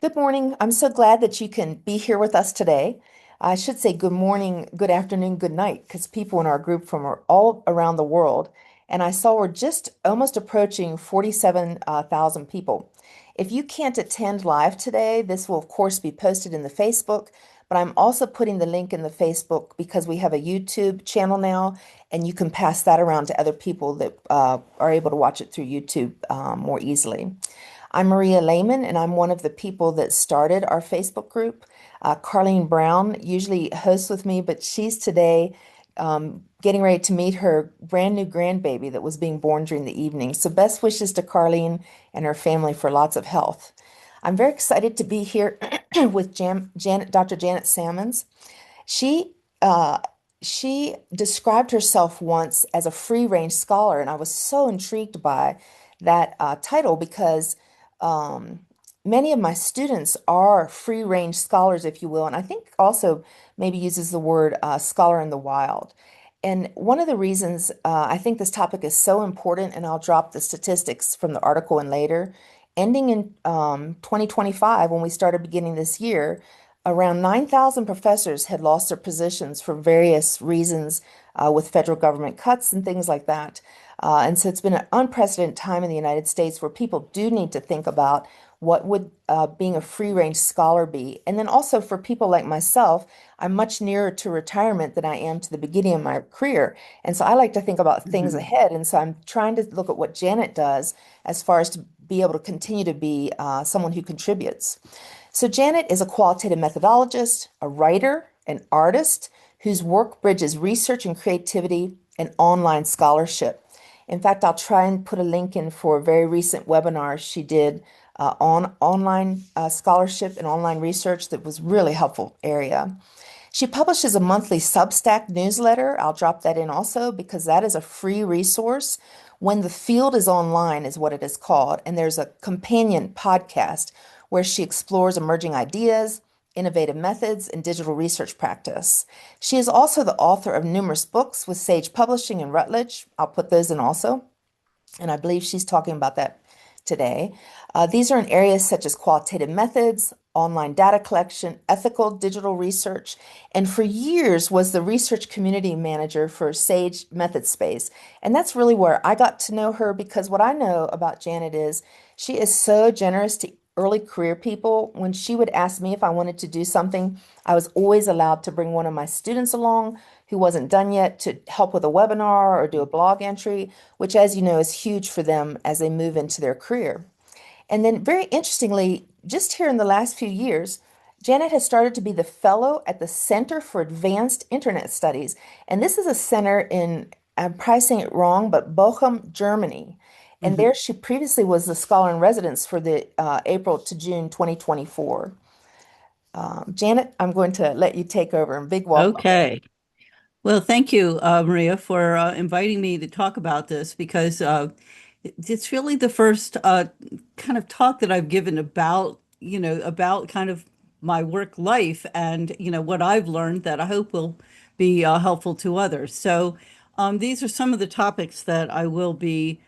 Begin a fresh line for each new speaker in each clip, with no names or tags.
Good morning. I'm so glad that you can be here with us today. I should say good morning, good afternoon, good night, because people in our group from all around the world. And I saw we're just almost approaching 47,000 people. If you can't attend live today, this will, of course, be posted in the Facebook, but I'm also putting the link in the Facebook because we have a YouTube channel now, and you can pass that around to other people that are able to watch it through YouTube more easily. I'm Maria Lehman, and I'm one of the people that started our Facebook group. Carlene Brown usually hosts with me, but she's today getting ready to meet her brand new grandbaby that was being born during the evening. So, best wishes to Carlene and her family for lots of health. I'm very excited to be here with Dr. Janet Salmons. She uh, she described herself once as a free-range scholar, and I was so intrigued by that title because um, many of my students are free-range scholars, if you will, and I think also maybe uses the word scholar in the wild. And one of the reasons I think this topic is so important, and I'll drop the statistics from the article in later, ending in 2025, when we started beginning this year, around 9,000 professors had lost their positions for various reasons with federal government cuts and things like that. And so it's been an unprecedented time in the United States where people do need to think about what would being a free-range scholar be. And then also for people like myself, I'm much nearer to retirement than I am to the beginning of my career. And so I like to think about things
Mhm.
ahead. And so I'm trying to look at what Janet does as far as to be able to continue to be someone who contributes. So, Janet is a qualitative methodologist, a writer, an artist whose work bridges research and creativity and online scholarship. In fact, I'll try and put a link in for a very recent webinar she did on online scholarship and online research that was really helpful area. She publishes a monthly Substack newsletter. I'll drop that in also because that is a free resource. When the Field is Online is what it is called. And there's a companion podcast where she explores emerging ideas, innovative methods, and digital research practice. She is also the author of numerous books with Sage Publishing and Routledge. I'll put those in also. And I believe she's talking about that today. These are in areas such as qualitative methods, online data collection, ethical digital research, and for years was the research community manager for Sage Methodspace. And that's really where I got to know her because what I know about Janet is she is so generous to early career people. When she would ask me if I wanted to do something, I was always allowed to bring one of my students along who wasn't done yet to help with a webinar or do a blog entry, which, as you know, is huge for them as they move into their career. And then, very interestingly, just here in the last few years, Janet has started to be the fellow at the Center for Advanced Internet Studies. And this is a center in, I'm probably saying it wrong, but Bochum, Germany. And
Mhm.
there she previously was the scholar in residence for the April to June 2024. Janet, I'm going to let you take over and big welcome.
Okay. Well, thank you, Maria, for inviting me to talk about this because it's really the first kind of talk that I've given about, about kind of my work life and, what I've learned that I hope will be helpful to others. So these are some of the topics that I will be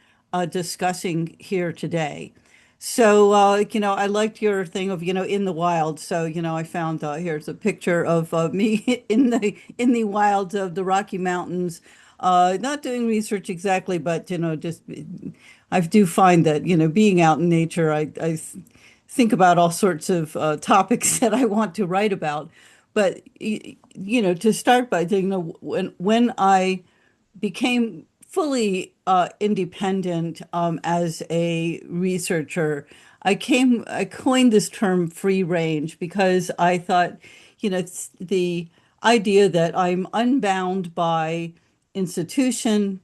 discussing here today. So, I liked your thing of, in the wild. So, I found here's a picture of me in the wilds of the Rocky Mountains, not doing research exactly, but, just I do find that, being out in nature, I think about all sorts of topics that I want to write about. But, to start by, when I became fully independent as a researcher. I coined this term free range because I thought, it's the idea that I'm unbound by institution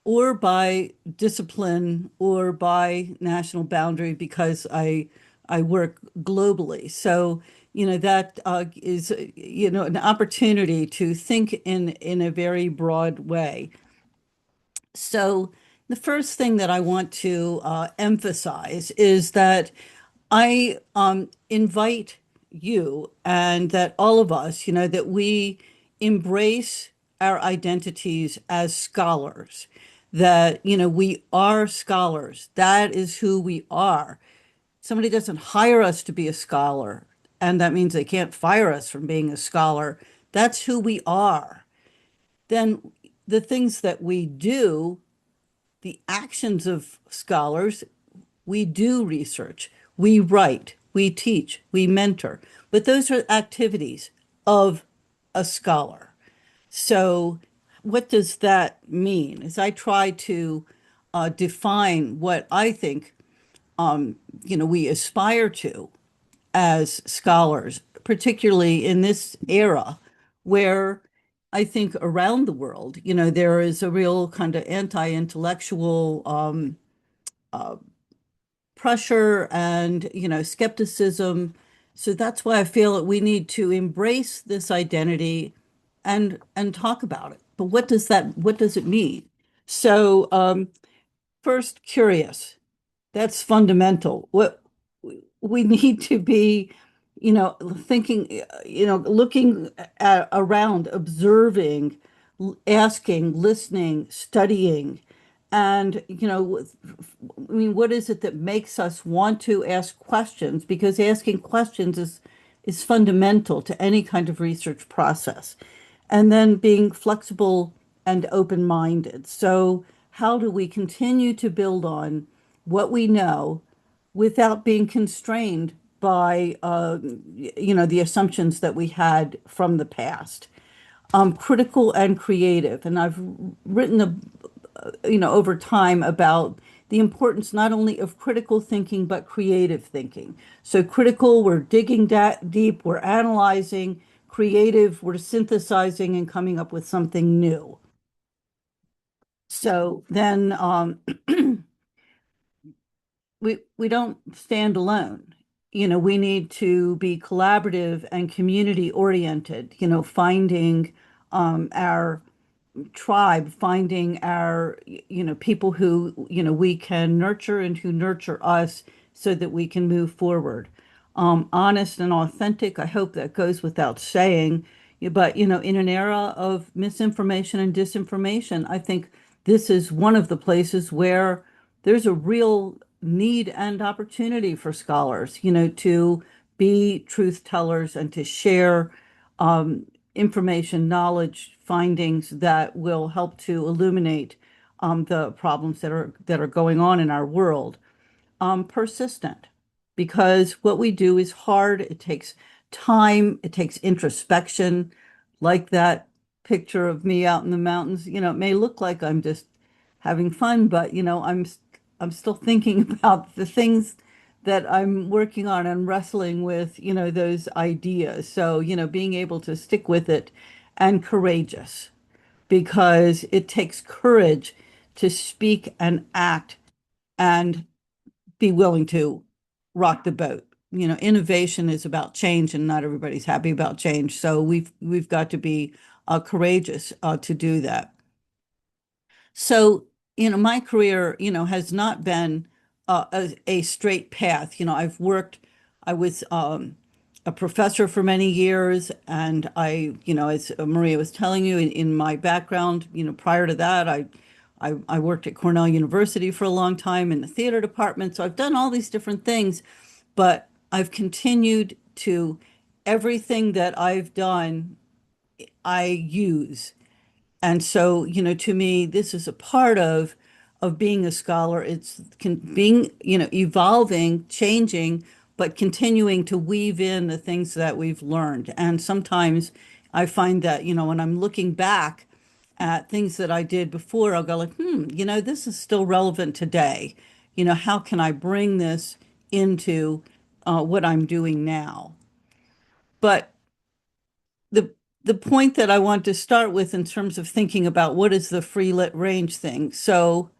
or by discipline or by national boundary because I work globally. So, that is, an opportunity to think in a very broad way. So, the first thing that I want to emphasize is that I invite you and that all of us, that we embrace our identities as scholars, that, we are scholars. That is who we are. somebody doesn't hire us to be a scholar, and that means they can't fire us from being a scholar. That's who we are. Then the things that we do, the actions of scholars, we do research, we write, we teach, we mentor, but those are activities of a scholar. So, what does that mean? As I try to define what I think, we aspire to as scholars, particularly in this era where I think around the world, there is a real kind of anti-intellectual pressure and, skepticism. So that's why I feel that we need to embrace this identity and talk about it. But what does it mean? So, first, curious. That's fundamental. What we need to be, thinking, looking around, observing, asking, listening, studying. And, I mean, what is it that makes us want to ask questions? Because asking questions is fundamental to any kind of research process. And then being flexible and open-minded. So how do we continue to build on what we know without being constrained by, the assumptions that we had from the past? Critical and creative. And I've written over time about the importance not only of critical thinking, but creative thinking. So critical, we're digging deep, we're analyzing. Creative, we're synthesizing and coming up with something new. So then we don't stand alone. We need to be collaborative and community oriented, finding our tribe, finding our, people who, we can nurture and who nurture us so that we can move forward. Honest and authentic, I hope that goes without saying. But, in an era of misinformation and disinformation, I think this is one of the places where there's a real need and opportunity for scholars, to be truth tellers and to share information, knowledge, findings that will help to illuminate the problems that are going on in our world. Persistent, because what we do is hard. It takes time. It takes introspection, like that picture of me out in the mountains. It may look like I'm just having fun, but I'm still thinking about the things that I'm working on and wrestling with, those ideas. So, being able to stick with it and courageous, because it takes courage to speak and act and be willing to rock the boat. Innovation is about change, and not everybody's happy about change. So we've got to be courageous to do that. So, my career, has not been a straight path. I was a professor for many years, and as Maria was telling you, in my background, prior to that, I worked at Cornell University for a long time in the theater department. So I've done all these different things, but I've continued to, everything that I've done, I use. And so, to me, this is a part of being a scholar. It's being, evolving, changing, but continuing to weave in the things that we've learned. And sometimes I find that, when I'm looking back at things that I did before, I'll go like, this is still relevant today. How can I bring this into what I'm doing now? But the the point that I want to start with in terms of thinking about what is the free lit range thing. So,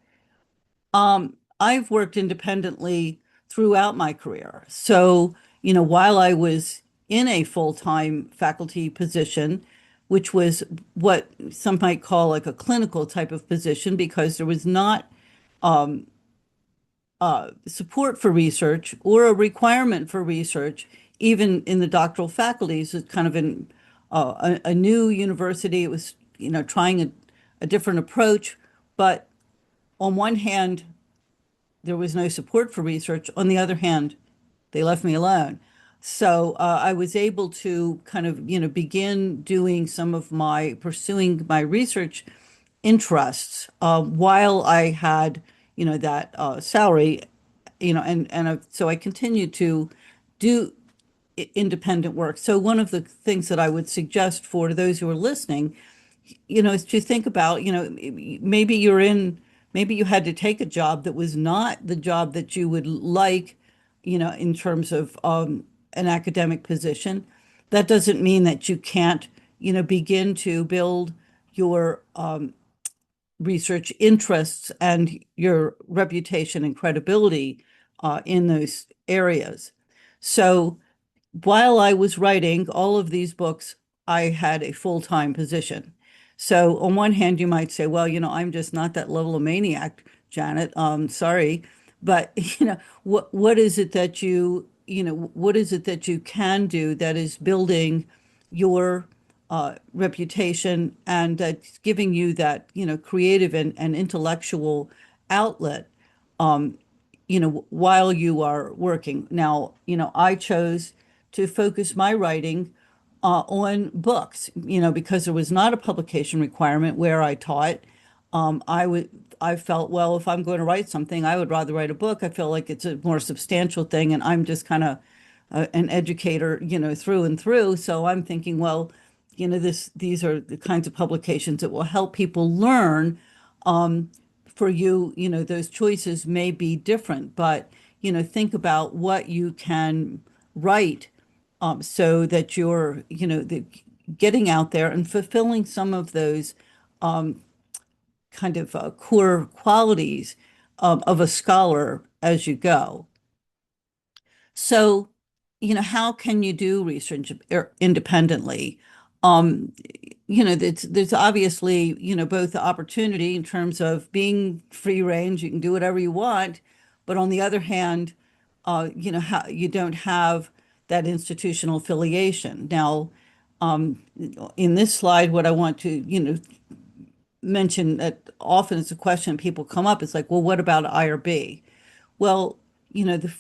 I've worked independently throughout my career. So, while I was in a full-time faculty position, which was what some might call like a clinical type of position, because there was not support for research or a requirement for research, even in the doctoral faculties. It's kind of in a new university. It was, trying a different approach. But on one hand, there was no support for research. On the other hand, they left me alone. So I was able to kind of, begin doing pursuing my research interests while I had, that salary, so I continued to do independent work. So one of the things that I would suggest for those who are listening, is to think about, maybe maybe you had to take a job that was not the job that you would like, in terms of an academic position. That doesn't mean that you can't, begin to build your research interests and your reputation and credibility in those areas. So while I was writing all of these books, I had a full-time position. So on one hand, you might say, well, I'm just not that level of maniac, Janet. Sorry. But, what is it that what is it that you can do that is building your reputation and that's giving you that, creative and intellectual outlet, while you are working. Now, I chose to focus my writing on books, because there was not a publication requirement where I taught. I felt, well, if I'm going to write something, I would rather write a book. I feel like it's a more substantial thing, and I'm just kind of an educator, through and through. So I'm thinking, well, these are the kinds of publications that will help people learn. For you, those choices may be different, but, think about what you can write, so that you're, getting out there and fulfilling some of those kind of core qualities of a scholar as you go. So, how can you do research independently? Um, there's obviously, both the opportunity in terms of being free range, you can do whatever you want, but on the other hand, how you don't have that institutional affiliation. Now, in this slide, what I want to, mention that often is a question people come up, it's like, well, what about IRB? Well, the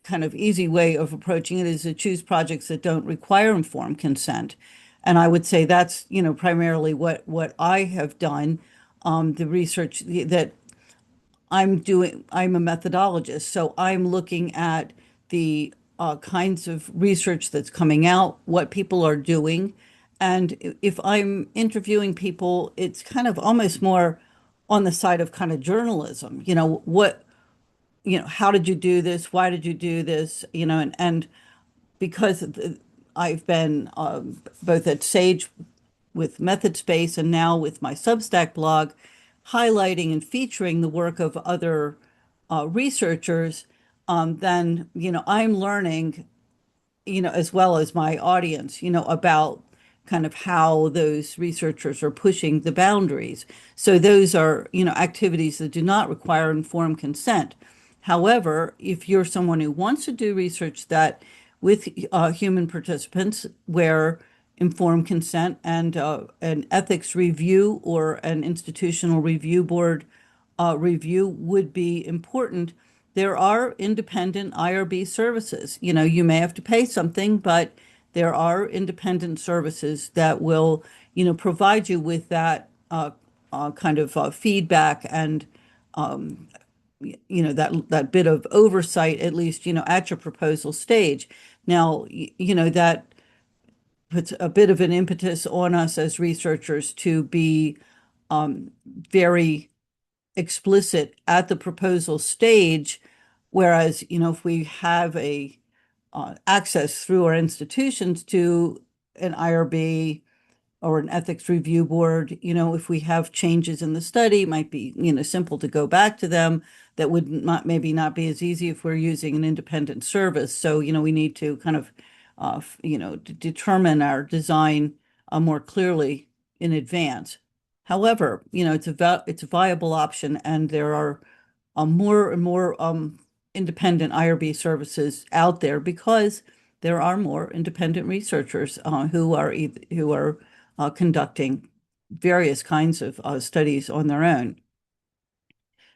kind of easy way of approaching it is to choose projects that don't require informed consent. And I would say that's, primarily what I have done. The research that I'm doing, I'm a methodologist, so I'm looking at the kinds of research that's coming out, what people are doing. And if I'm interviewing people, it's kind of almost more on the side of kind of journalism. How did you do this? Why did you do this? And because I've been both at Sage with Methodspace and now with my Substack blog, highlighting and featuring the work of other researchers, then, I'm learning, as well as my audience, about kind of how those researchers are pushing the boundaries. So those are, activities that do not require informed consent. However, if you're someone who wants to do research that with human participants, where informed consent and an ethics review or an institutional review board review would be important, there are independent IRB services. You may have to pay something, but there are independent services that will, provide you with that kind of feedback and, that bit of oversight, at least, at your proposal stage. Now, that puts a bit of an impetus on us as researchers to be very explicit at the proposal stage, whereas, if we have a access through our institutions to an IRB or an ethics review board, if we have changes in the study, it might be, simple to go back to them. That would not maybe not be as easy if we're using an independent service. So, we need to kind of, determine our design more clearly in advance. However, it's a viable option, and there are more and more independent IRB services out there because there are more independent researchers who are conducting various kinds of studies on their own.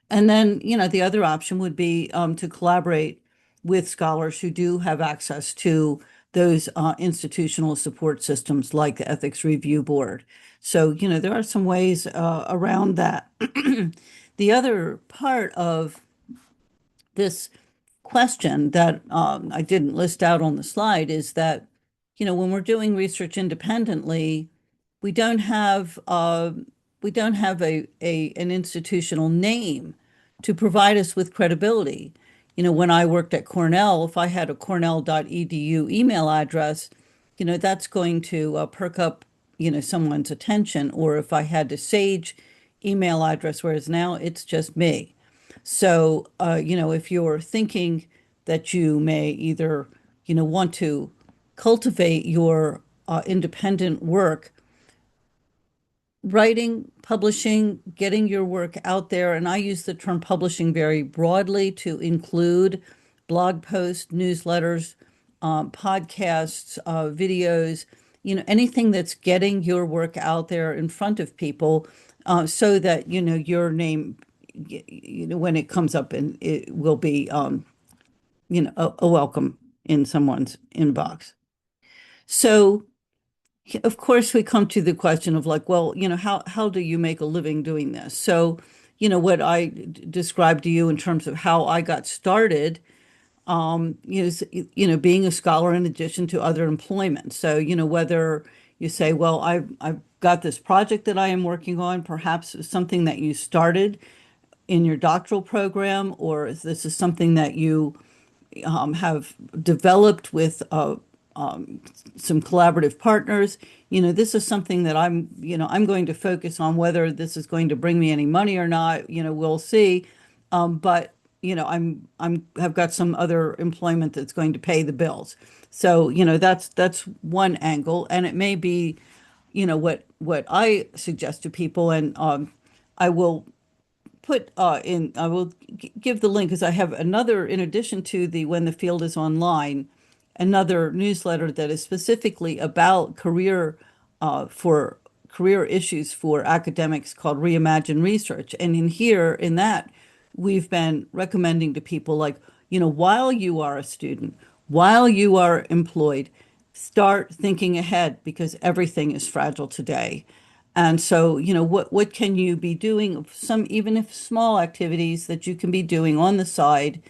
And then, the other option would be to collaborate with scholars who do have access to those institutional support systems like the Ethics Review Board. So, there are some ways around that. The other part of this question that I didn't list out on the slide is that, when we're doing research independently, we don't have an institutional name to provide us with credibility. When I worked at Cornell, if I had a cornell.edu email address, that's going to perk up, someone's attention. Or if I had a Sage email address, whereas now it's just me. So, if you're thinking that you may either, want to cultivate your independent work, writing, publishing, getting your work out there, and I use the term publishing very broadly to include blog posts, newsletters, podcasts, videos, anything that's getting your work out there in front of people, so that, your name, when it comes up, and it will be, a welcome in someone's inbox. So, of course, we come to the question of like, well, how do you make a living doing this? So, what I described to you in terms of how I got started, is, being a scholar in addition to other employment. So, whether you say, well, I've got this project that I am working on, perhaps it's something that you started in your doctoral program, or this is something that you have developed with some collaborative partners. This is something that I'm going to focus on. Whether this is going to bring me any money or not, we'll see. But I'm have got some other employment that's going to pay the bills. So, that's one angle, and it may be, what I suggest to people, and I will I will give the link, because I have another, in addition to the When the Field is Online, another newsletter that is specifically about for career issues for academics, called Reimagine Research. And in that, we've been recommending to people, like, while you are a student, while you are employed, start thinking ahead, because everything is fragile today. And so, what can you be doing? Some, even if small, activities that you can be doing on the side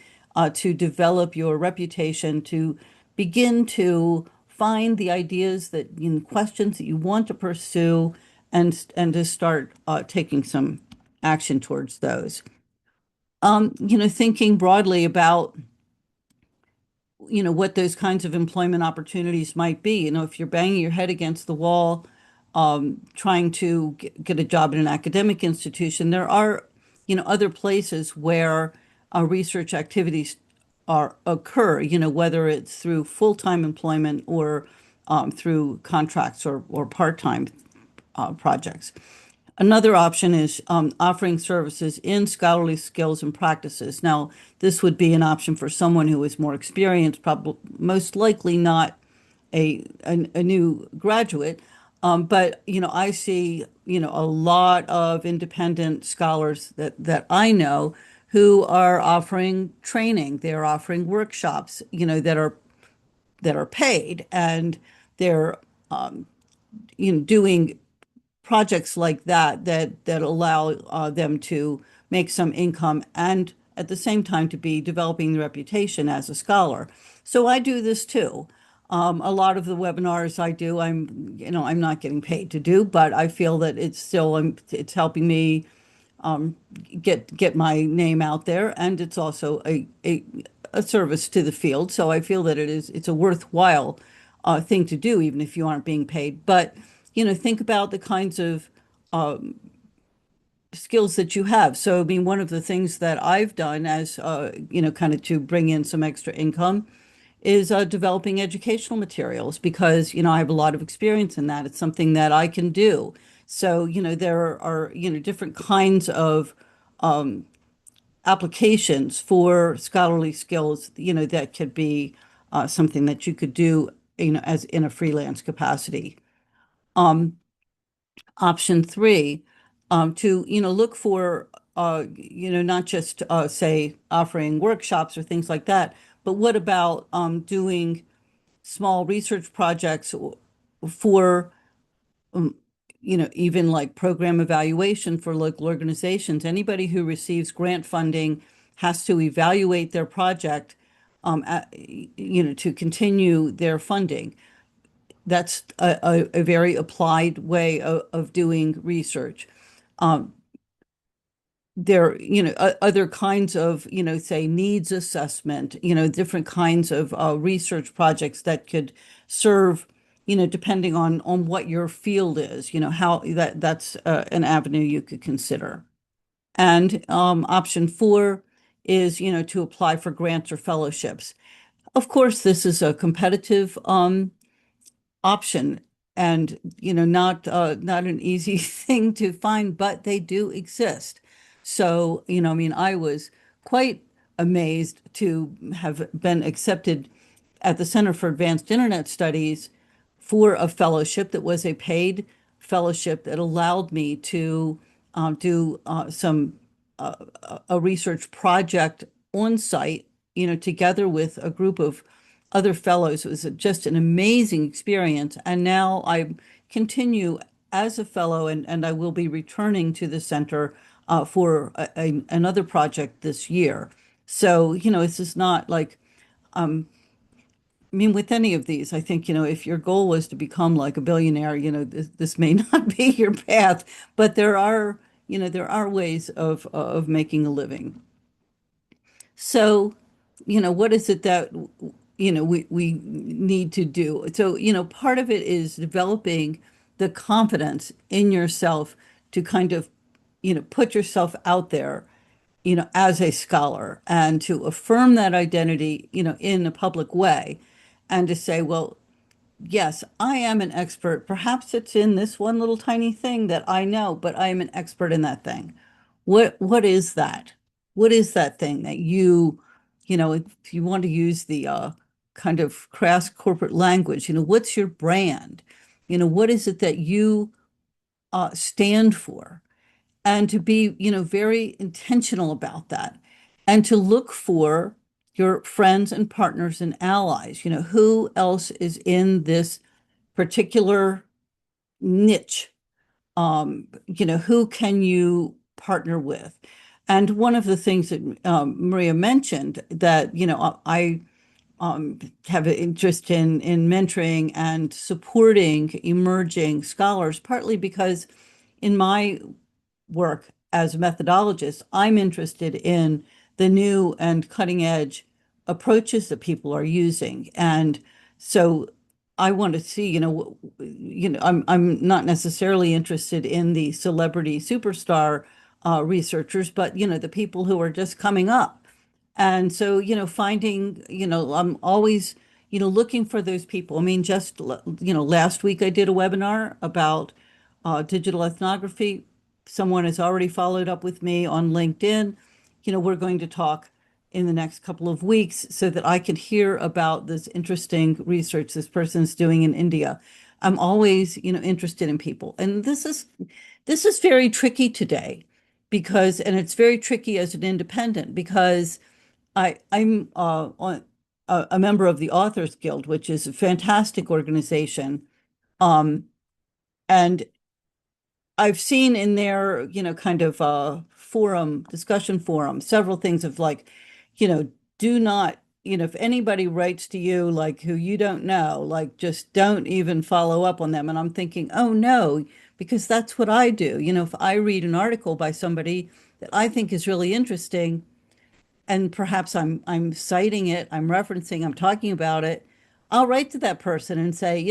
to develop your reputation, to begin to find the ideas that, questions that you want to pursue, and to start taking some action towards those. Thinking broadly about, what those kinds of employment opportunities might be. If you're banging your head against the wall, trying to get a job in an academic institution, there are, other places where research activities occur, whether it's through full-time employment, or through contracts, or part-time projects. Another option is offering services in scholarly skills and practices. Now, this would be an option for someone who is more experienced, probably most likely not a new graduate. But, I see, a lot of independent scholars that I know, who are offering training. They're offering workshops, that are paid, and they're, doing projects like that allow them to make some income, and at the same time to be developing the reputation as a scholar. So I do this too. A lot of the webinars I do, I'm not getting paid to do, but I feel that it's helping me get my name out there, and it's also a service to the field. So I feel that it's a worthwhile thing to do, even if you aren't being paid. But, think about the kinds of skills that you have. So, I mean, one of the things that I've done as, kind of to bring in some extra income, is developing educational materials, because, I have a lot of experience in that. It's something that I can do. So, there are, different kinds of applications for scholarly skills, that could be something that you could do, as in a freelance capacity. Option three, to, look for, not just, say, offering workshops or things like that, but what about doing small research projects for um, even like program evaluation for local organizations? Anybody who receives grant funding has to evaluate their project, to continue their funding. That's a very applied way of doing research. Um, there, other kinds of, say needs assessment, different kinds of research projects that could serve, depending on what your field is, how that's an avenue you could consider. And option four is, to apply for grants or fellowships. Of course, this is a competitive option and not an easy thing to find, but they do exist. So, I mean, I was quite amazed to have been accepted at the Center for Advanced Internet Studies for a fellowship that was a paid fellowship that allowed me to do some a research project on site, together with a group of other fellows. It was just an amazing experience. And now I continue as a fellow, and I will be returning to the center for another project this year. So, this is not like, I mean, with any of these, I think, if your goal was to become like a billionaire, this may not be your path, but there are ways of making a living. So, what is it that, we need to do? So, part of it is developing the confidence in yourself to kind of, put yourself out there, as a scholar and to affirm that identity, in a public way and to say, well, yes, I am an expert. Perhaps it's in this one little tiny thing that I know, but I am an expert in that thing. What is that? What is that thing that if you want to use the kind of crass corporate language, what's your brand? What is it that you stand for? And to be, very intentional about that and to look for your friends and partners and allies, who else is in this particular niche, who can you partner with? And one of the things that Maria mentioned that, I have an interest in mentoring and supporting emerging scholars, partly because in my work as a methodologist, I'm interested in the new and cutting edge approaches that people are using. And so I want to see, I'm not necessarily interested in the celebrity superstar researchers, but the people who are just coming up. And so, finding, I'm always, looking for those people. I mean, just, last week I did a webinar about digital ethnography. Someone has already followed up with me on LinkedIn. We're going to talk in the next couple of weeks so that I can hear about this interesting research this person's doing in India. I'm always, interested in people. And this is very tricky today and it's very tricky as an independent because I'm a member of the Authors Guild, which is a fantastic organization. Um, and I've seen in their, kind of discussion forum, several things of like, do not, if anybody writes to you like who you don't know, like just don't even follow up on them. And I'm thinking, oh no, because that's what I do. If I read an article by somebody that I think is really interesting, and perhaps I'm citing it, I'm referencing, I'm talking about it, I'll write to that person and say,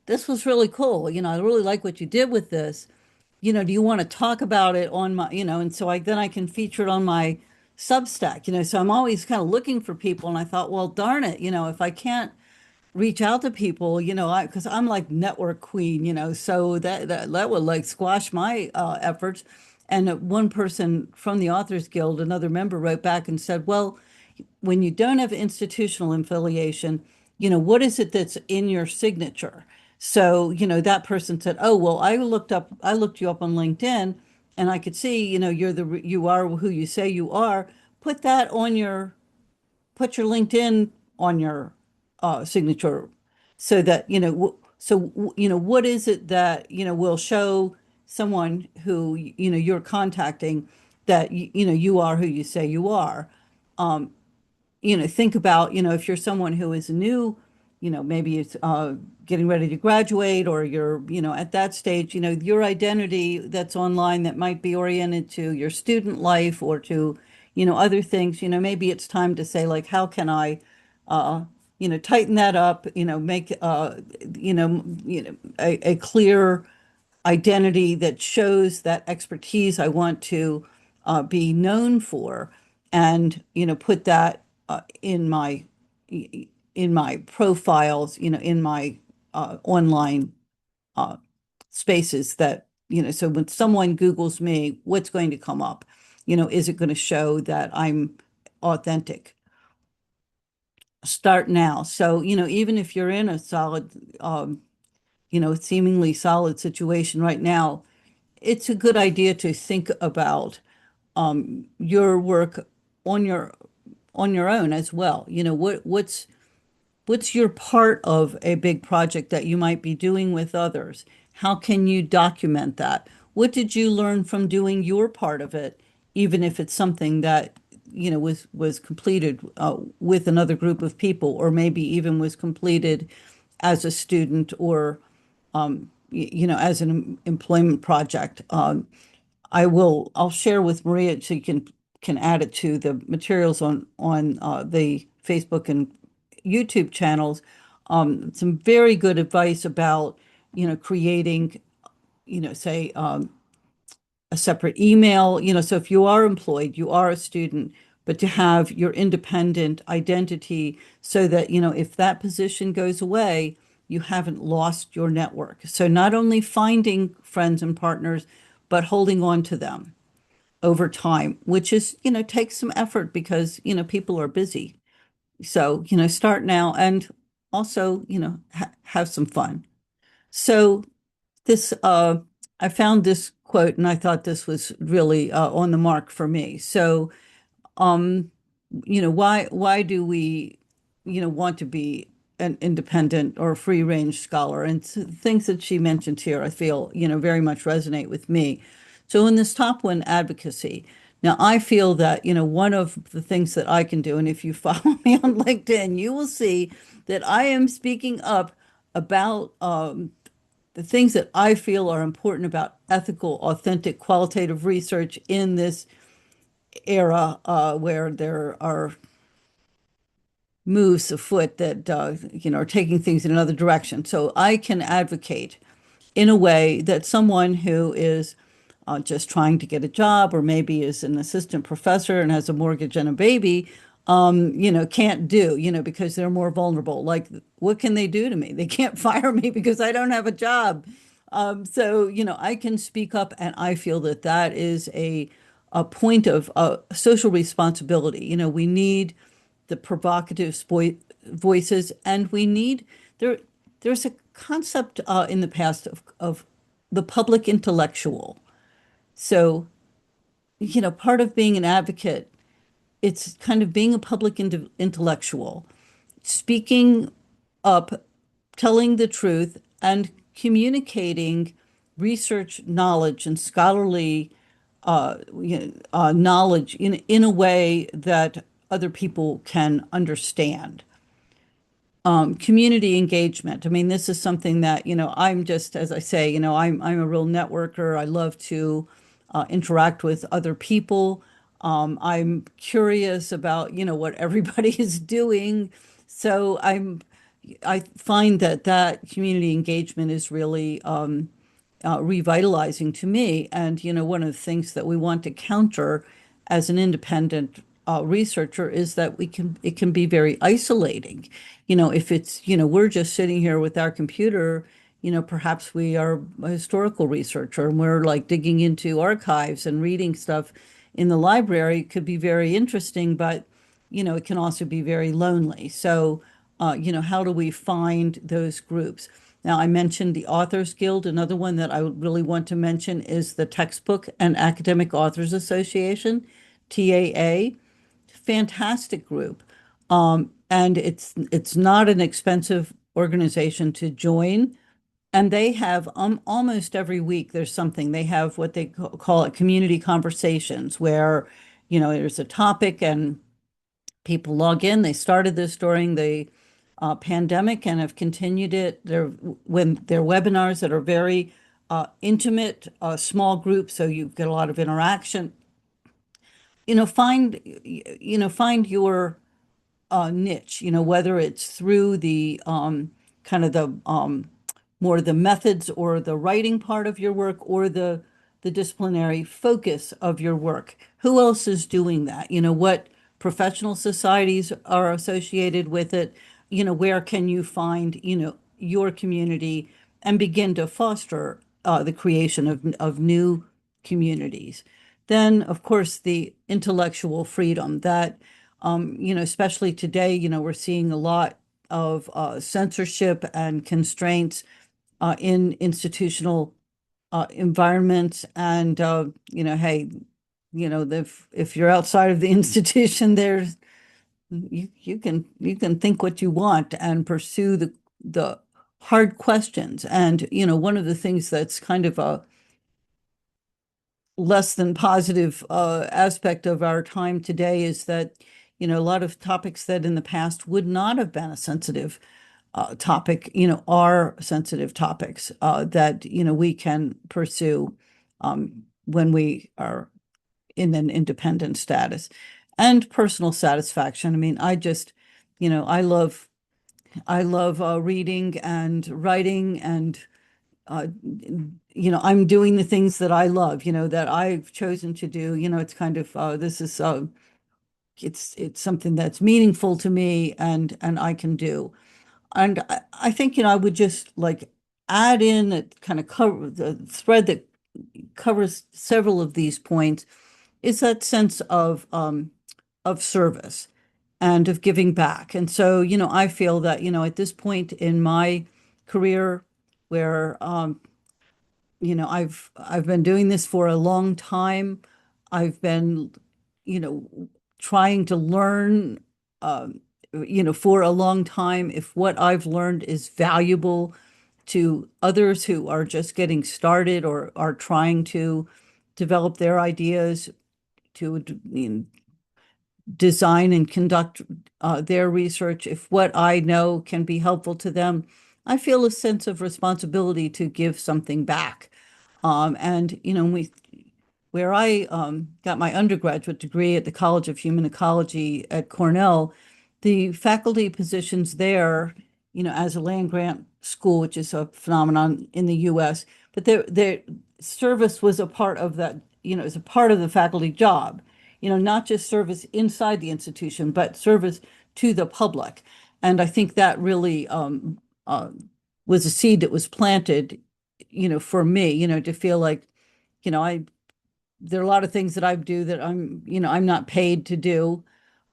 this was really cool. I really like what you did with this. Do you want to talk about it on my, and so then I can feature it on my Substack, so I'm always kind of looking for people. And I thought, well, darn it, if I can't reach out to people, because I'm like network queen, so that would like squash my efforts. And one person from the Authors Guild, another member, wrote back and said, well, when you don't have institutional affiliation, what is it that's in your signature? So, that person said, oh, well, I looked you up on LinkedIn and I could see, you are who you say you are. Put that on your put your LinkedIn on your signature so that, what is it that, will show someone who, you're contacting that, you are who you say you are. Think about, if you're someone who is new, maybe it's getting ready to graduate, or you're, at that stage, your identity that's online that might be oriented to your student life or to, other things, maybe it's time to say, like, how can I, tighten that up, make, a clear identity that shows that expertise I want to be known for, and put that in my profiles, in my online uh, spaces, that so when someone Googles me, what's going to come up? Is it going to show that I'm authentic? Start now. So even if you're in a solid, seemingly solid situation right now, it's a good idea to think about your work on your own as well. What's your part of a big project that you might be doing with others? How can you document that? What did you learn from doing your part of it, even if it's something that was completed with another group of people, or maybe even was completed as a student, or as an employment project. I'll share with Maria so you can add it to the materials on the Facebook and YouTube channels. Some very good advice about, creating, say, a separate email, so if you are employed, you are a student, but to have your independent identity so that, if that position goes away, you haven't lost your network. So not only finding friends and partners, but holding on to them over time, which is, takes some effort because, people are busy. So, start now, and also, have some fun. So this, I found this quote and I thought this was really on the mark for me. So, um, why do we, want to be an independent or free range scholar? And things that she mentioned here, I feel, very much resonate with me. So in this top one, advocacy. Now, I feel that, one of the things that I can do, and if you follow me on LinkedIn, you will see that I am speaking up about the things that I feel are important about ethical, authentic, qualitative research in this era where there are moves afoot that are taking things in another direction. So I can advocate in a way that someone who is just trying to get a job, or maybe is an assistant professor and has a mortgage and a baby, can't do, because they're more vulnerable. Like, what can they do to me? They can't fire me because I don't have a job. So, I can speak up, and I feel that that is a point of social responsibility. We need the provocative voices, and we need there's a concept in the past of the public intellectual. So, part of being an advocate, it's kind of being a public intellectual, speaking up, telling the truth, and communicating research knowledge and scholarly knowledge in a way that other people can understand. Community engagement. I mean, this is something that, I'm just, as I say, I'm a real networker. I love to interact with other people. I'm curious about, what everybody is doing. So I find that community engagement is really revitalizing to me. And, one of the things that we want to counter as an independent researcher is that it can be very isolating. If it's, we're just sitting here with our computer, perhaps we are a historical researcher and we're like digging into archives and reading stuff in the library. It could be very interesting, but, it can also be very lonely. So, how do we find those groups? Now, I mentioned the Authors Guild. Another one that I would really want to mention is the Textbook and Academic Authors Association, TAA. Fantastic group. And it's not an expensive organization to join. And they have almost every week there's something. They have what they call it community conversations, where, there's a topic and people log in. They started this during the pandemic and have continued it. They're webinars that are very intimate, small groups, so you get a lot of interaction. Find your niche, whether it's through the kind of the more the methods or the writing part of your work, or the disciplinary focus of your work. Who else is doing that? What professional societies are associated with it? Where can you find, your community and begin to foster the creation of new communities? Then, of course, the intellectual freedom that, especially today, we're seeing a lot of censorship and constraints in institutional environments. And, hey, if you're outside of the institution, you can think what you want and pursue the hard questions. And, one of the things that's kind of a less than positive aspect of our time today is that, a lot of topics that in the past would not have been a sensitive topic, are sensitive topics that, we can pursue when we are in an independent status. And personal satisfaction. I mean, I love reading and writing, and uh, I'm doing the things that I love, that I've chosen to do. It's kind of this is it's something that's meaningful to me, and I can do. And I think, I would just like add in a kind of cover the thread that covers several of these points, is that sense of service and of giving back. And so, I feel that, at this point in my career, where I've been doing this for a long time. I've been, you know, trying to learn, for a long time, if what I've learned is valuable to others who are just getting started or are trying to develop their ideas to design and conduct their research. If what I know can be helpful to them, I feel a sense of responsibility to give something back. And where I got my undergraduate degree at the College of Human Ecology at Cornell, the faculty positions there, as a land grant school, which is a phenomenon in the U.S., but their service was a part of that, as a part of the faculty job, not just service inside the institution, but service to the public. And I think that really was a seed that was planted, for me, to feel like, I there are a lot of things that I do that I'm not paid to do.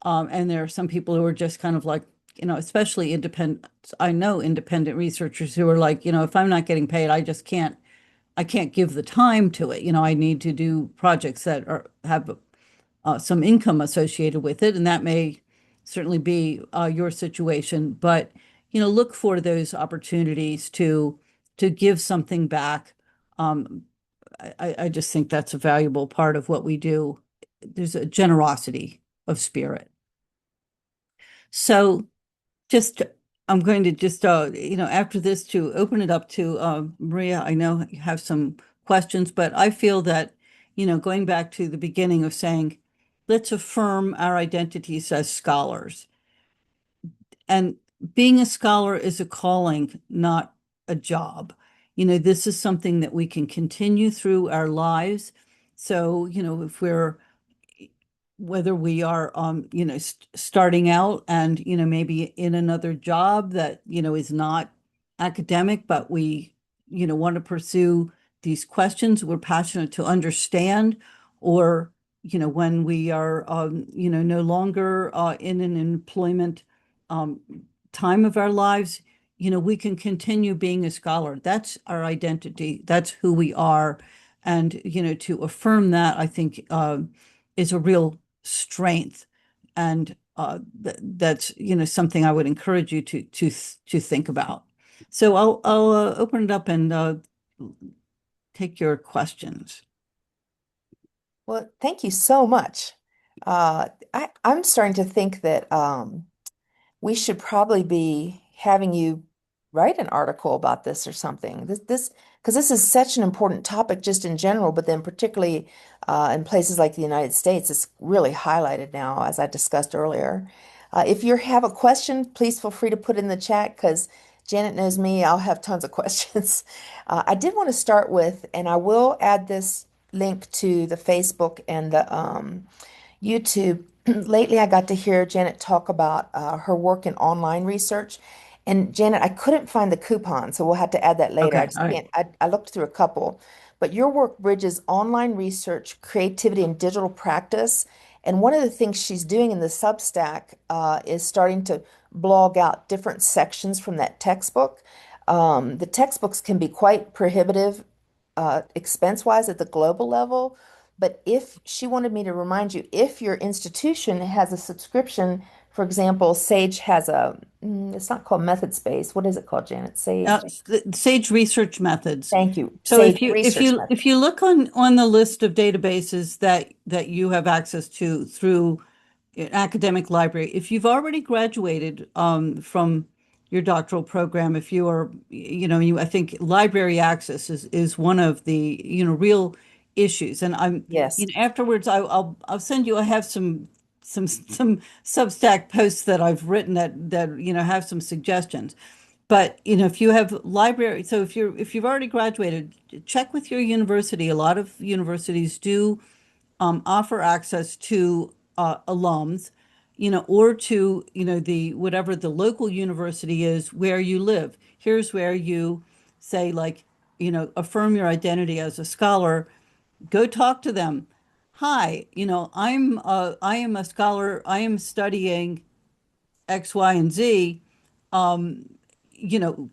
And there are some people who are just kind of like, especially independent. I know independent researchers who are like, if I'm not getting paid, I can't give the time to it. I need to do projects that have some income associated with it. And that may certainly be your situation, but, look for those opportunities to give something back. Um, I just think that's a valuable part of what we do. There's a generosity of spirit. So just, I'm going to just, after this, to open it up to Maria. I know you have some questions, but I feel that, going back to the beginning of saying, let's affirm our identities as scholars. And being a scholar is a calling, not a job. This is something that we can continue through our lives. So, if whether we are, starting out and, maybe in another job that, is not academic, but we, want to pursue these questions we're passionate to understand, or, when we are, no longer in an employment um, time of our lives, we can continue being a scholar. That's our identity. That's who we are. And, to affirm that, I think, is a real strength. And that's something I would encourage you to think about. So I'll open it up and take your questions.
Well, thank you so much. I'm starting to think that we should probably be having you write an article about this or something. Because this is such an important topic just in general, but then particularly in places like the United States, it's really highlighted now, as I discussed earlier. If you have a question, please feel free to put it in the chat because Janet knows me, I'll have tons of questions. I did want to start with, and I will add this link to the Facebook and the YouTube. Lately, I got to hear Janet talk about her work in online research. And Janet, I couldn't find the coupon, so we'll have to add that later. I
Okay,
just
all right.
can't. I looked through a couple, but your work bridges online research, creativity, and digital practice. And one of the things she's doing in the Substack is starting to blog out different sections from that textbook. The textbooks can be quite prohibitive expense-wise at the global level. But if she wanted me to remind you, if your institution has a subscription, for example, Sage has it's not called Methodspace. What is it called, Janet? Sage.
Sage research methods.
Thank you.
So
Sage Research Method.
if you look on the list of databases that you have access to through an academic library, if you've already graduated from your doctoral program, if you are, I think library access is one of the, real issues. And
Yes.
afterwards I'll send you. I have some Substack posts that I've written that have some suggestions. But if you have library, so if you've already graduated, check with your university. A lot of universities do offer access to alums, or to the whatever the local university is where you live. Here's where you say, like, affirm your identity as a scholar. Go talk to them. Hi, I am a scholar. I am studying X, Y, and Z. You know,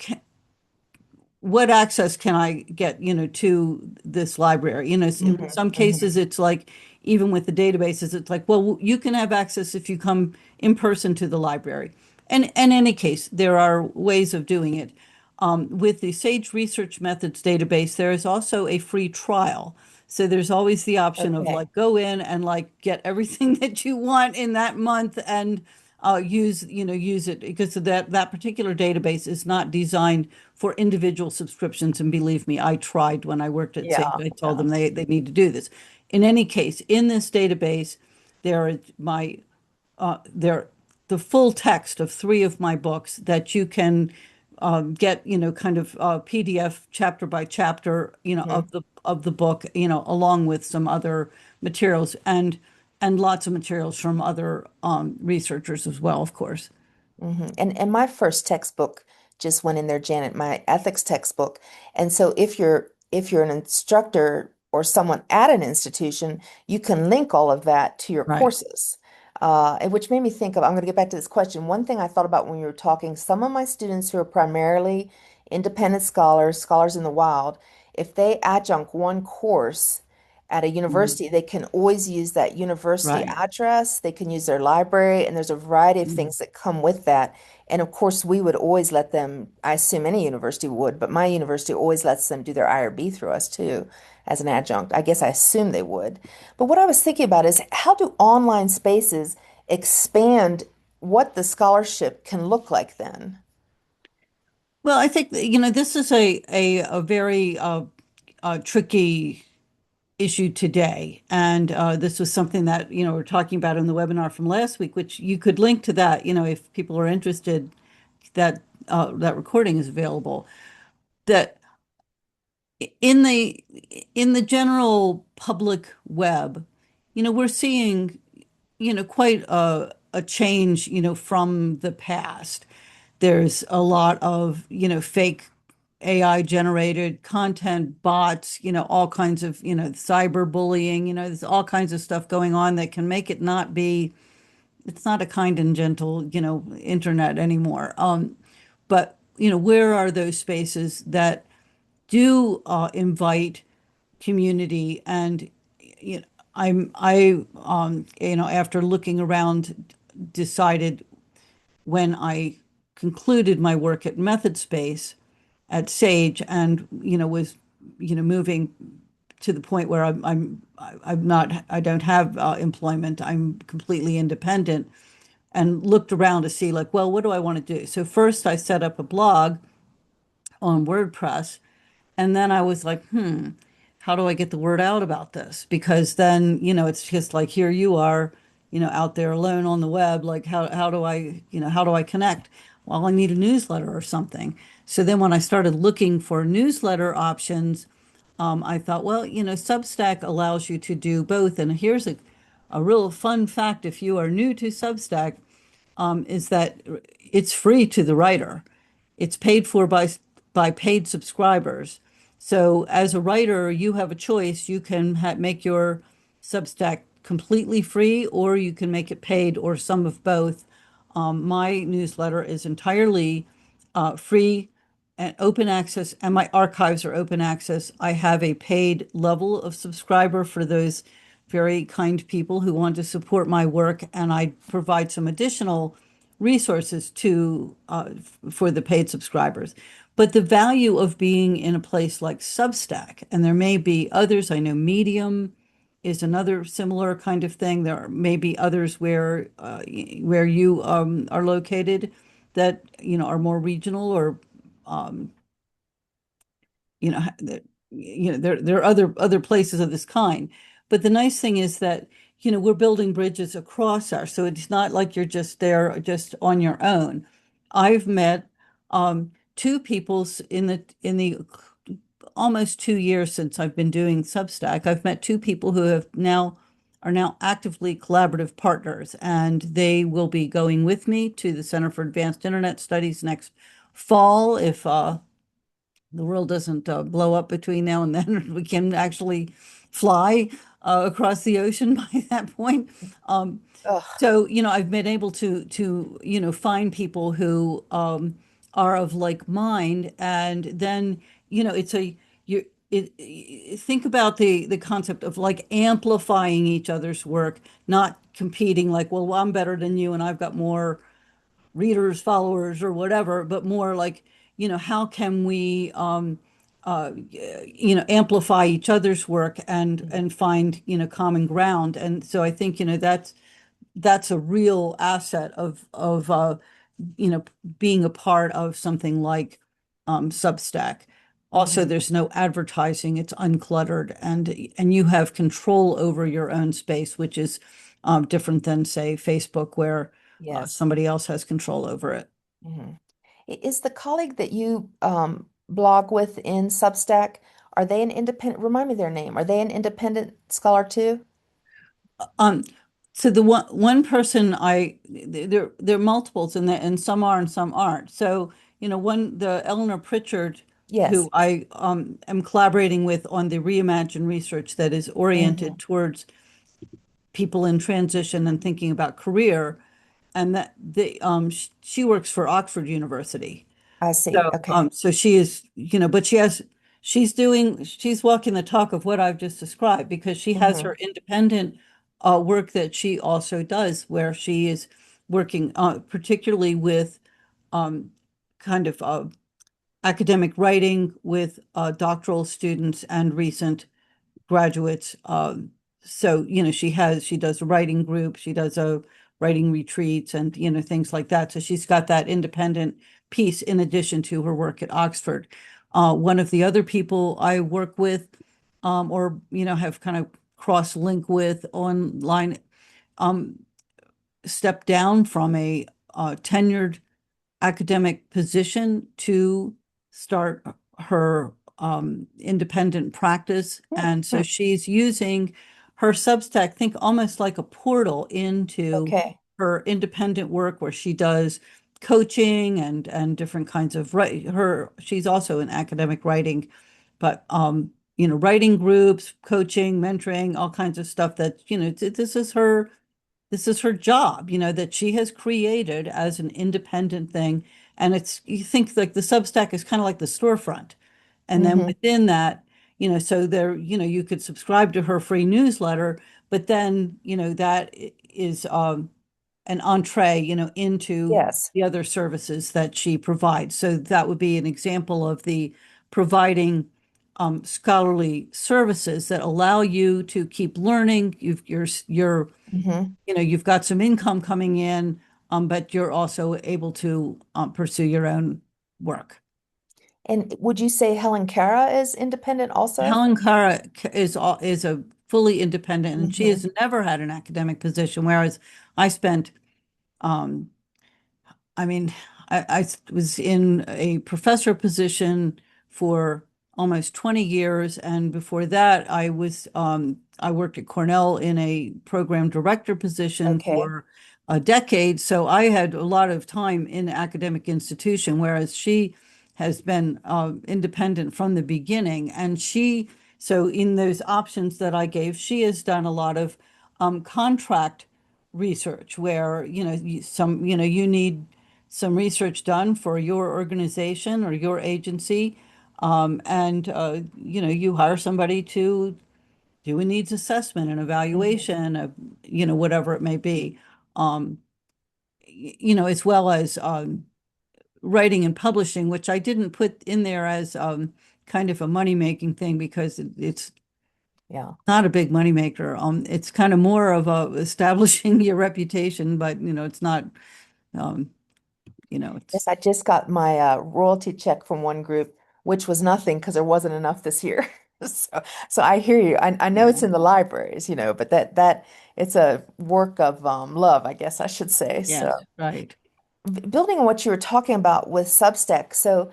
what access can I get, to this library? In
Hmm.
some
Hmm.
cases, it's like, even with the databases, it's like, well, you can have access if you come in person to the library. And in any case, there are ways of doing it. With the Sage Research Methods database, there is also a free trial. So there's always the option of,
Okay.
like, go in and, like, get everything that you want in that month and use it, because that particular database is not designed for individual subscriptions. And believe me, I tried when I worked at Sage.
Yeah.
I told
Yeah.
them they need to do this. In any case, in this database, there is there the full text of three of my books that you can get, kind of PDF chapter by chapter,
Hmm.
of the book, along with some other materials, and lots of materials from other researchers as well, of course.
And my first textbook just went in there, Janet, my ethics textbook. And so if you're an instructor or someone at an institution, you can link all of that to your
Right.
courses. And which made me think of, I'm going to get back to this question. One thing I thought about when you were talking, some of my students who are primarily independent scholars, scholars in the wild, if they adjunct one course at a
Mhm.
university, they can always use that university
Right.
address, they can use their library, and there's a variety of
Mhm.
things that come with that. And of course, we would always let them, I assume any university would, but my university always lets them do their IRB through us too as an adjunct. I guess I assume they would. But what I was thinking about is how do online spaces expand what the scholarship can look like then?
Well, I think that, this is a very tricky issue today. And this was something that, we're talking about in the webinar from last week, which you could link to that, if people are interested, that recording is available. That in the in the general public web, we're seeing, quite a change, from the past. There's a lot of, fake AI generated content, bots, all kinds of, cyberbullying, there's all kinds of stuff going on that can make it not be, it's not a kind and gentle, internet anymore. But, where are those spaces that do invite community? And, you know, I after looking around decided when I concluded my work at Methodspace at Sage and, was, moving to the point where I'm not, I don't have employment. I'm completely independent and looked around to see like, well, what do I want to do? So first I set up a blog on WordPress. And then I was like, how do I get the word out about this? Because then, it's just like, here you are, out there alone on the web. Like, how do I, how do I connect? Well, I need a newsletter or something. So then when I started looking for newsletter options, I thought, well, Substack allows you to do both. And here's a real fun fact if you are new to Substack, is that it's free to the writer. It's paid for by paid subscribers. So as a writer, you have a choice. You can make your Substack completely free, or you can make it paid, or some of both. My newsletter is entirely free and open access, and my archives are open access. I have a paid level of subscriber for those very kind people who want to support my work, and I provide some additional resources to for the paid subscribers. But the value of being in a place like Substack, and there may be others, I know Medium is another similar kind of thing. There may be others where you are located that are more regional or that there are other places of this kind. But the nice thing is that we're building bridges across our, so it's not like you're just there just on your own. I've met two people in the almost 2 years since I've been doing Substack. I've met two people who are now actively collaborative partners, and they will be going with me to the Center for Advanced Internet Studies next fall if the world doesn't blow up between now and then. We can actually fly across the ocean by that point.
Ugh,
So, I've been able to find people who are of like mind, and then, it's a you think about the concept of like amplifying each other's work, not competing like, well, I'm better than you and I've got more readers, followers, or whatever, but more like, how can we amplify each other's work and find, common ground. And so I think, that's a real asset of being a part of something like Substack. Also,
mhm.
there's no advertising, it's uncluttered, and you have control over your own space, which is different than, say, Facebook, where
Yes.
somebody else has control over it.
Mhm. Is the colleague that you blog with in Substack, are they an independent, remind me their name, are they an independent scholar too?
Um, so the one person there are multiples in there, and some are and some aren't. So, the Eleanor Pritchard,
Yes.
who I am collaborating with on the Reimagine research that is
Hmm.
oriented towards people in transition and thinking about career, and that she works for Oxford University.
I see.
So,
Okay.
so she is, but she's walking the talk of what I've just described, because she has
Hmm.
her independent work that she also does, where she is working particularly with um, kind of academic writing with doctoral students and recent graduates. So, she does a writing group, she does a writing retreats and, things like that. So she's got that independent piece in addition to her work at Oxford. One of the other people I work with, or, have kind of cross-link with online, um, stepped down from a tenured academic position to start her independent practice.
Hmm.
And so
Hmm.
she's using her Substack, think almost like a portal into
Okay.
her independent work where she does coaching and different kinds of she's also in academic writing, but writing groups, coaching, mentoring, all kinds of stuff that, this is her job, that she has created as an independent thing. And you think like the Substack is kind of like the storefront. And then
Hmm.
within that, so there, you could subscribe to her free newsletter, but then, that is an entree, into
Yes.
the other services that she provides. So that would be an example of the providing scholarly services that allow you to keep learning.
Hmm.
You've got some income coming in, but you're also able to pursue your own work.
And would you say Helen Cara is independent also?
Helen Cara is a fully independent, and she
Hmm.
has never had an academic position, whereas I spent um, I mean, I was in a professor position for almost 20 years, and before that, I worked at Cornell in a program director position
Okay.
for a decade. So I had a lot of time in the academic institution, whereas she has been independent from the beginning. So in those options that I gave, she has done a lot of contract research where, you need some research done for your organization or your agency. And you hire somebody to do a needs assessment, an
Hmm.
evaluation, whatever it may be. Um, as well as writing and publishing, which I didn't put in there as kind of a money-making thing because it's
Yeah.
not a big moneymaker. It's kind of more of establishing your reputation, but it's not, um, it's
Yes, I just got my royalty check from one group, which was nothing because there wasn't enough this year. So, so I hear you. I know it's
yeah.
in the libraries, but that it's a work of love, I guess I should say. So,
Yes, right.
building on what you were talking about with Substack, so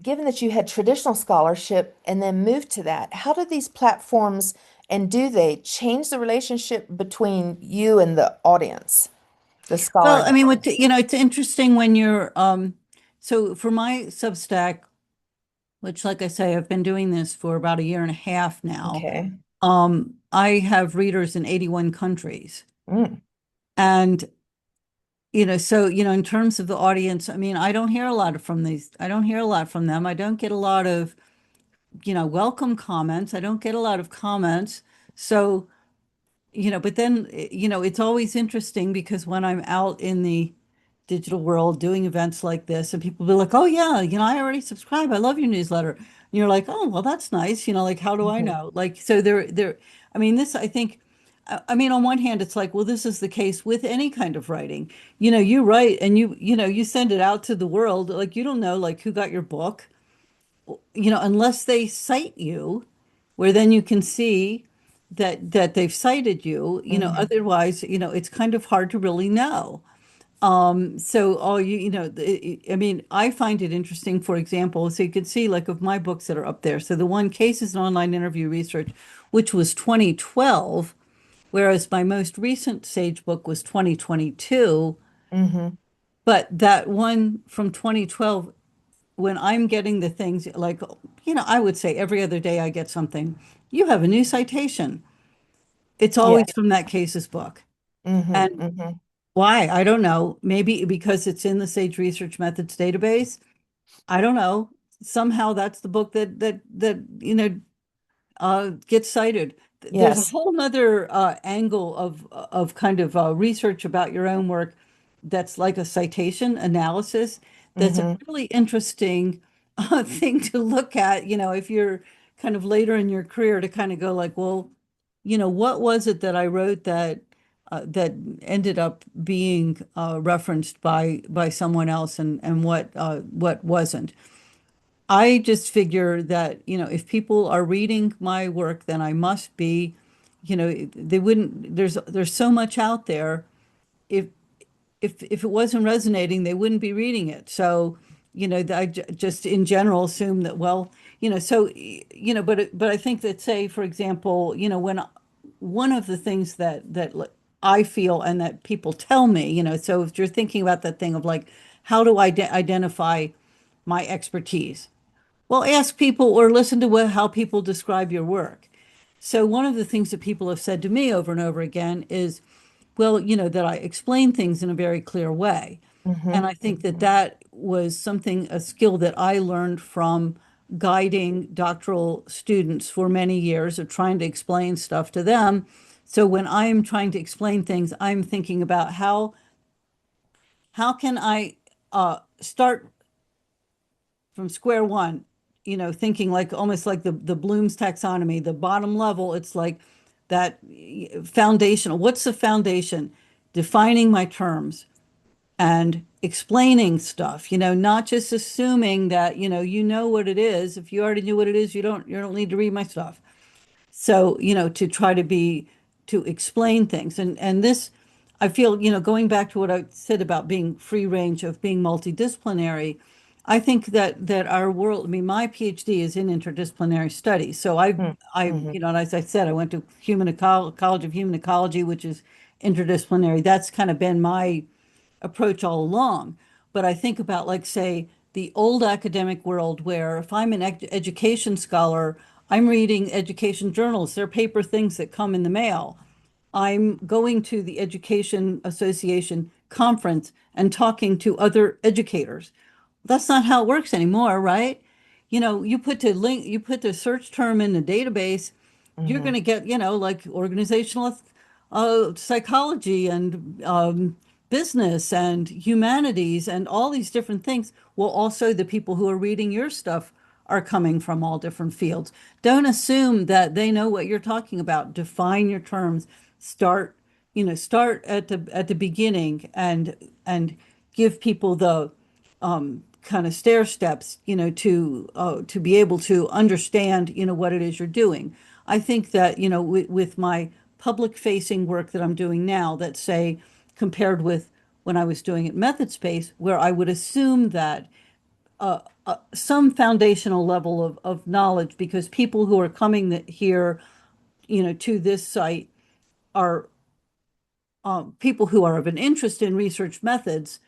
given that you had traditional scholarship and then moved to that, how do these platforms and do they change the relationship between you and the audience, the
Well,
scholar?
I mean, it's interesting when so for my Substack, which, like I say, I've been doing this for about a year and a half now.
Okay.
I have readers in 81 countries.
Mm,
And, so, in terms of the audience, I mean, I don't hear a lot from them. I don't get a lot of, welcome comments. I don't get a lot of comments. So, but then, it's always interesting because when I'm out in the digital world doing events like this, and people be like, oh, yeah, I already subscribe. I love your newsletter. And you're like, oh, well, that's nice. Like, how do I
mhm,
know? Like, so I mean, I think, I mean, on one hand, it's like, well, this is the case with any kind of writing. You write and you send it out to the world. Like, you don't know, like, who got your book, unless they cite you, where then you can see that they've cited you,
mhm.
otherwise, it's kind of hard to really know. So all I mean, I find it interesting, for example, so you could see like of my books that are up there. So the one Cases in Online Interview Research, which was 2012, whereas my most recent Sage book was 2022.
Hmm.
But that one from 2012, when I'm getting the things like, I would say every other day I get something. You have a new citation. It's
Yeah.
always from that cases book.
Hmm.
And
Hmm.
why? I don't know. Maybe because it's in the Sage Research Methods database. I don't know. Somehow that's the book that gets cited. There's a
Yes.
whole nother angle of kind of research about your own work that's like a citation analysis. That's a
Hmm.
really interesting thing to look at, if you're kind of later in your career to kind of go like, well, what was it that I wrote that ended up being referenced by someone else, and what wasn't. I just figure that, if people are reading my work, then I must be, they wouldn't, there's so much out there. If if it wasn't resonating, they wouldn't be reading it. So, just in general assume that, well, but I think that, say, for example, when one of the things that I feel and that people tell me, so if you're thinking about that thing of like, how do I identify my expertise? Well, ask people or listen to how people describe your work. So one of the things that people have said to me over and over again is, well, that I explain things in a very clear way. And
Hmm.
I think that
Hmm.
that was a skill that I learned from guiding doctoral students for many years of trying to explain stuff to them So when I'm trying to explain things, I'm thinking about how can I start from square one, thinking like almost like the Bloom's taxonomy, the bottom level, it's like that foundational. What's the foundation? Defining my terms and explaining stuff, not just assuming that, what it is. If you already knew what it is, you don't need to read my stuff. So, to try to explain things. And this, I feel, going back to what I said about being free range, of being multidisciplinary, I think that our world, I mean, my PhD is in interdisciplinary studies. So
Mm-hmm.
and as I said, I went to College of Human Ecology, which is interdisciplinary. That's kind of been my approach all along. But I think about, like, say, the old academic world where if I'm an education scholar, I'm reading education journals, they're paper things that come in the mail. I'm going to the Education Association conference and talking to other educators. That's not how it works anymore, right? You put the search term in the database, you're
Mm-hmm.
going to get, like organizational psychology and business and humanities and all these different things. Well, also the people who are reading your stuff are coming from all different fields. Don't assume that they know what you're talking about. Define your terms. Start, start at the beginning and give people the kind of stair steps, to be able to understand, what it is you're doing. I think that, with my public facing work that I'm doing now, that say compared with when I was doing it Methodspace, where I would assume that some foundational level of knowledge, because people who are coming here, to this site are people who are of an interest in research methods.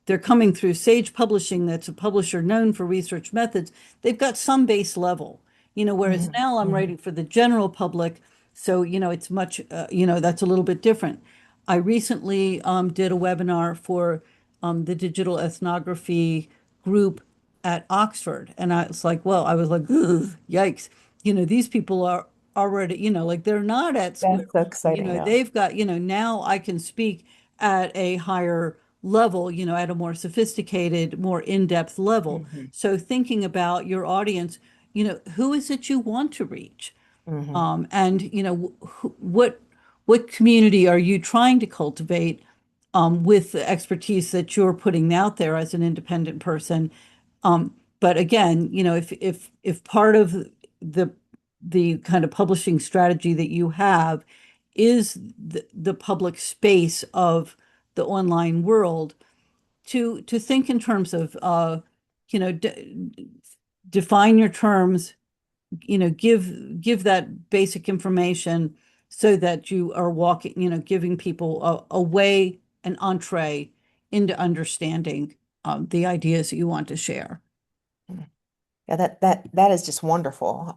They're coming through Sage Publishing, that's a publisher known for research methods. They've got some base level, whereas now I'm
Mm-hmm.
writing for the general public. So, it's much, that's a little bit different. I recently did a webinar for the digital ethnography group at Oxford. And I was like, well, I was like, "Ugh, yikes. These people are already, like they're not at square
That's so
one.
exciting. Yeah.
They've got, now I can speak at a higher level, at a more sophisticated, more in-depth level.
Mm-hmm.
So thinking about your audience, who is it you want to reach?
Mm-hmm.
And what community are you trying to cultivate with the expertise that you're putting out there as an independent person? But again, if part of the the kind of publishing strategy that you have is the public space of the online world, to think in terms of you know define your terms, give that basic information so that you are walking, giving people a way, an entree into understanding the ideas that you want to share.
Yeah, that is just wonderful.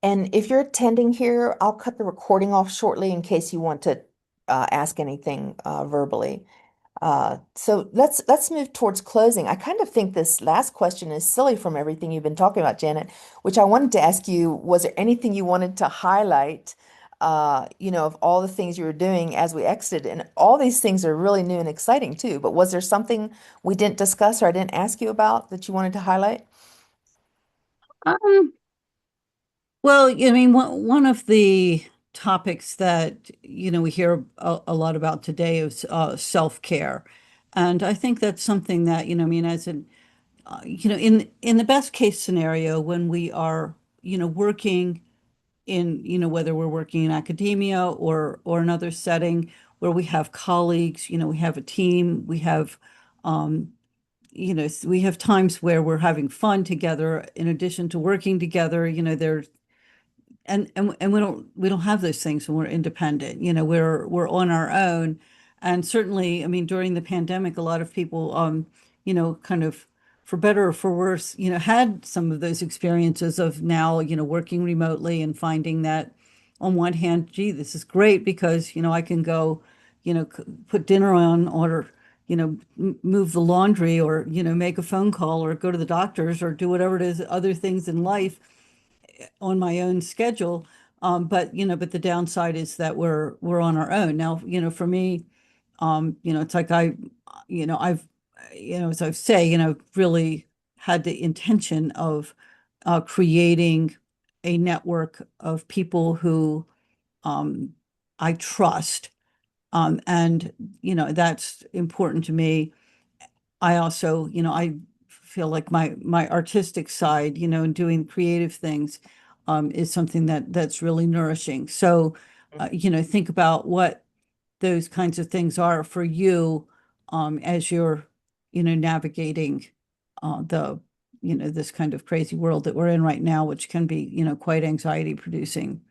And if you're attending here, I'll cut the recording off shortly in case you want to ask anything verbally. So let's move towards closing. I kind of think this last question is silly from everything you've been talking about, Janet, which I wanted to ask you, was there anything you wanted to highlight, of all the things you were doing as we exited? And all these things are really new and exciting too, but was there something we didn't discuss or I didn't ask you about that you wanted to highlight?
Um, well, I mean, one of the topics that, we hear a lot about today is self-care. And I think that's something that, I mean, as an, in the best case scenario, when we are, working in, whether we're working in academia or another setting where we have colleagues, we have a team, we have times where we're having fun together in addition to working together. There's and we don't have those things when we're independent. We're on our own. And certainly, I mean, during the pandemic, a lot of people, kind of for better or for worse, had some of those experiences of now, working remotely and finding that on one hand, gee, this is great because, I can go, put dinner on, or, move the laundry, or, make a phone call, or go to the doctor's, or do whatever it is, other things in life on my own schedule. But but the downside is that we're on our own now. For me, it's like I've, as I say, really had the intention of creating a network of people who um, I trust, and that's important to me. I also, I feel like my artistic side, and doing creative things, is something that's really nourishing. So, think about what those kinds of things are for you, as you're, navigating the, this kind of crazy world that we're in right now, which can be, quite anxiety producing.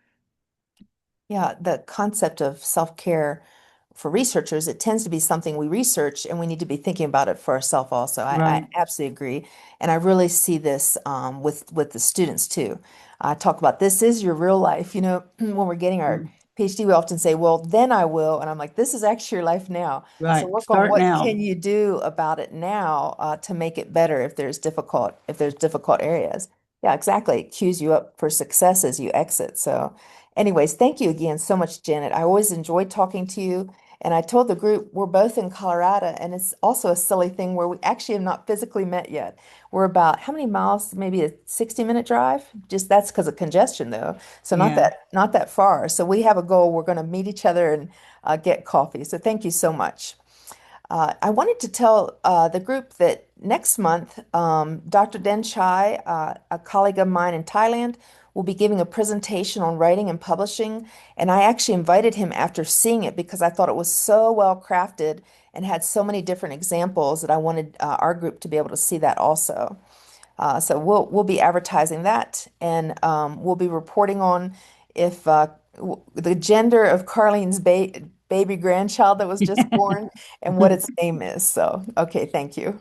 Yeah, the concept of self-care for researchers, it tends to be something we research and we need to be thinking about it for ourselves also. I
Right.
absolutely agree. And I really see this with the students too. I talk about this is your real life. When we're getting our
Mm.
PhD, we often say, well, then I will. And I'm like, this is actually your life now. So
Right.
work on
Start
what
now.
can you do about it now to make it better if there's difficult areas. Yeah, exactly. It cues you up for success as you exit. So anyways, thank you again so much, Janet. I always enjoyed talking to you. And I told the group we're both in Colorado, and it's also a silly thing where we actually have not physically met yet. We're about how many miles? Maybe a 60-minute drive. Just that's because of congestion, though. So not
Yeah.
that far. So we have a goal. We're going to meet each other and get coffee. So thank you so much. I wanted to tell the group that next month, Dr. Den Chai, a colleague of mine in Thailand, will be giving a presentation on writing and publishing. And I actually invited him after seeing it because I thought it was so well crafted and had so many different examples that I wanted our group to be able to see that also. So we'll be advertising that, and we'll be reporting on if the gender of Carlene's baby grandchild that was just born and what its name is. So, okay, thank you.